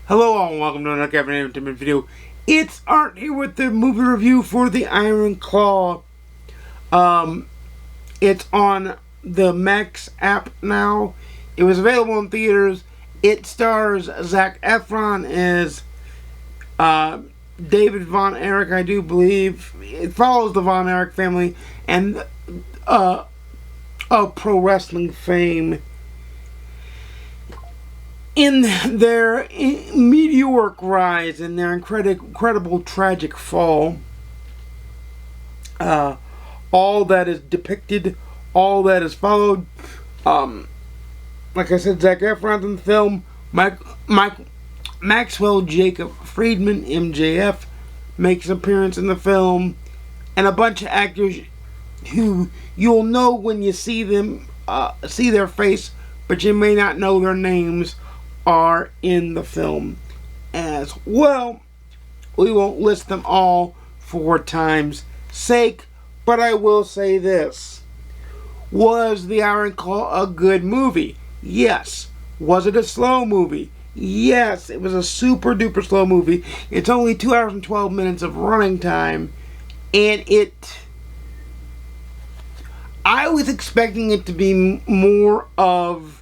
Hello all and welcome to another Kevin Entertainment video. It's Art here with the movie review for The Iron Claw. It's on the Max app now. It was available in theaters. It stars Zac Efron as David Von Erich, I do believe. It follows the Von Erich family and of pro wrestling fame in their meteoric rise and their incredible tragic fall. All that is depicted, all that is followed. Like I said, Zac Efron's in the film. Maxwell Jacob Friedman, MJF, makes an appearance in the film, and a bunch of actors who you'll know when you see them, see their face, but you may not know their names, are in the film as well. We won't list them all for time's sake, but I will say this. Was The Iron Claw a good movie? Yes. Was it a slow movie? Yes. It was a super duper slow movie. It's only 2 hours and 12 minutes of running time, and I was expecting it to be more of,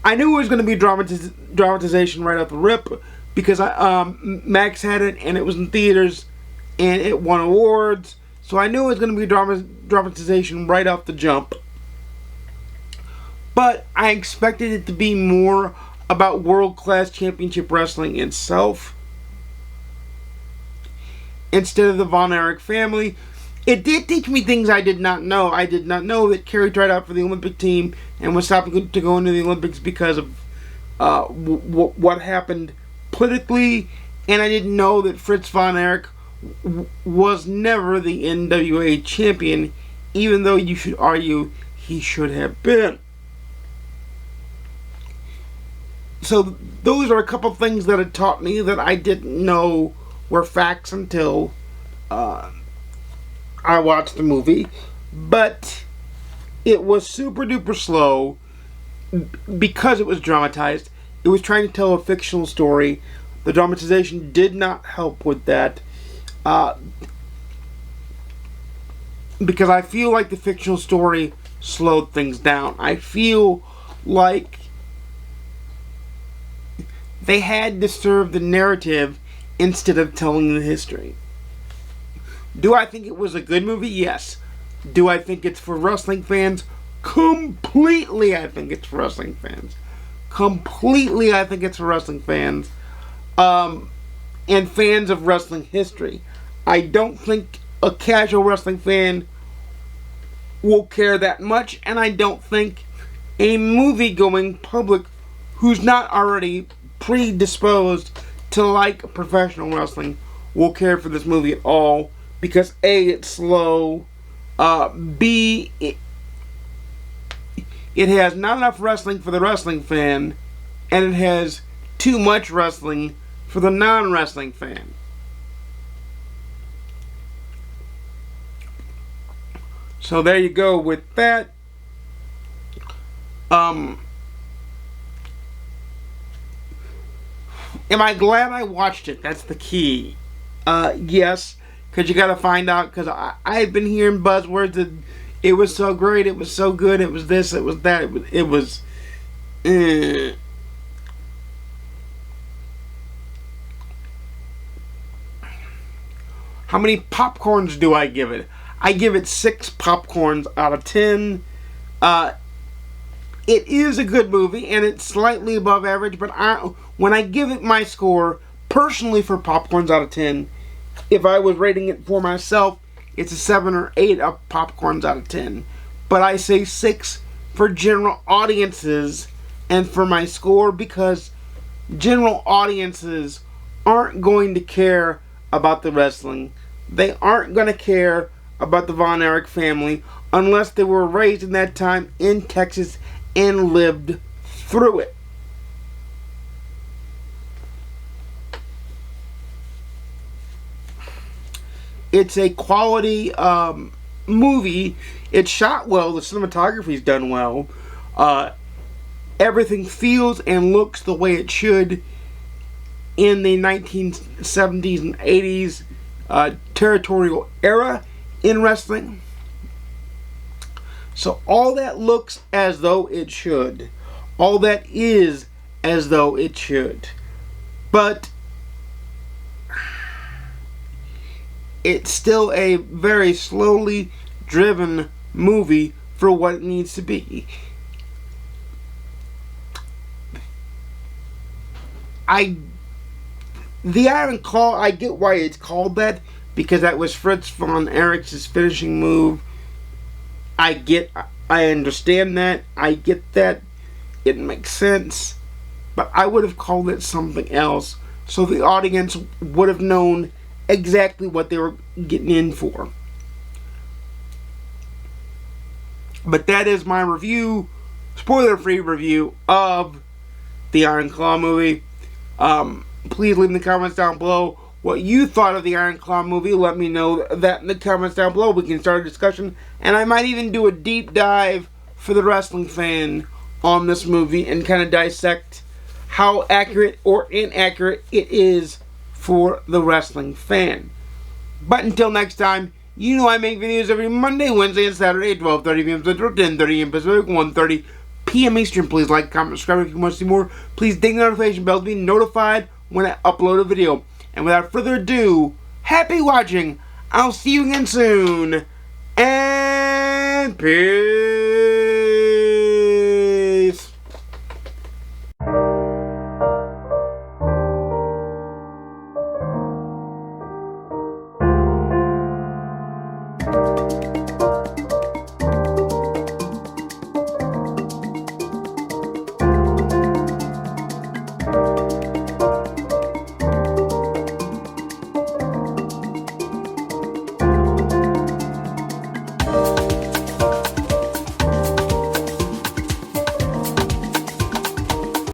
I knew it was going to be dramatization right off the rip, because Max had it and it was in theaters and it won awards, so I knew it was going to be dramatization right off the jump. But I expected it to be more about world-class championship wrestling itself instead of the Von Erich family. It did teach me things I did not know. I did not know that Kerry tried out for the Olympic team and was stopping to go into the Olympics because of what happened politically. And I didn't know that Fritz Von Erich was never the NWA champion, even though you should argue he should have been. So those are a couple things that it taught me that I didn't know were facts until I watched the movie. But it was super duper slow because it was dramatized. It was trying to tell a fictional story. The dramatization did not help with that, because I feel like the fictional story slowed things down. I feel like they had to serve the narrative instead of telling the history. Do I think it was a good movie? Yes. Do I think it's for wrestling fans? Completely, I think it's for wrestling fans. Completely, I think it's for wrestling fans. And fans of wrestling history. I don't think a casual wrestling fan will care that much, and I don't think a movie-going public who's not already predisposed to like professional wrestling will care for this movie at all. Because A, it's slow, B, it has not enough wrestling for the wrestling fan, and it has too much wrestling for the non-wrestling fan. So there you go with that. Am I glad I watched it? That's the key. Yes. Because you got to find out, because I've been hearing buzzwords that it was so great, it was so good, it was this, it was that, it was How many popcorns do I give it? I give it 6 popcorns out of 10. It is a good movie, and it's slightly above average, but when I give it my score, personally for popcorns out of 10, if I was rating it for myself, it's a 7 or 8 of popcorns out of 10. But I say 6 for general audiences and for my score, because general audiences aren't going to care about the wrestling. They aren't going to care about the Von Erich family unless they were raised in that time in Texas and lived through it. It's a quality movie. It's shot well. The cinematography's done well. Everything feels and looks the way it should. in the 1970s and 80s territorial era in wrestling. So all that looks as though it should. All that is as though it should. But it's still a very slowly driven movie for what it needs to be. The Iron Claw, I get why it's called that, because that was Fritz von Erich's finishing move. I understand that. I get that. It makes sense. But I would have called it something else, so the audience would have known exactly what they were getting in for. But that is my review, spoiler-free review of the Iron Claw movie. Please leave in the comments down below what you thought of the Iron Claw movie. Let me know that in the comments down below. We can start a discussion, and I might even do a deep dive for the wrestling fan on this movie and kind of dissect how accurate or inaccurate it is for the wrestling fan. But until next time, you know I make videos every Monday, Wednesday, and Saturday at 12:30 p.m. Central, 10:30 a.m. Pacific, 1:30 p.m. Eastern. Please like, comment, subscribe if you want to see more. Please ding the notification bell to be notified when I upload a video. And without further ado, happy watching. I'll see you again soon. And peace.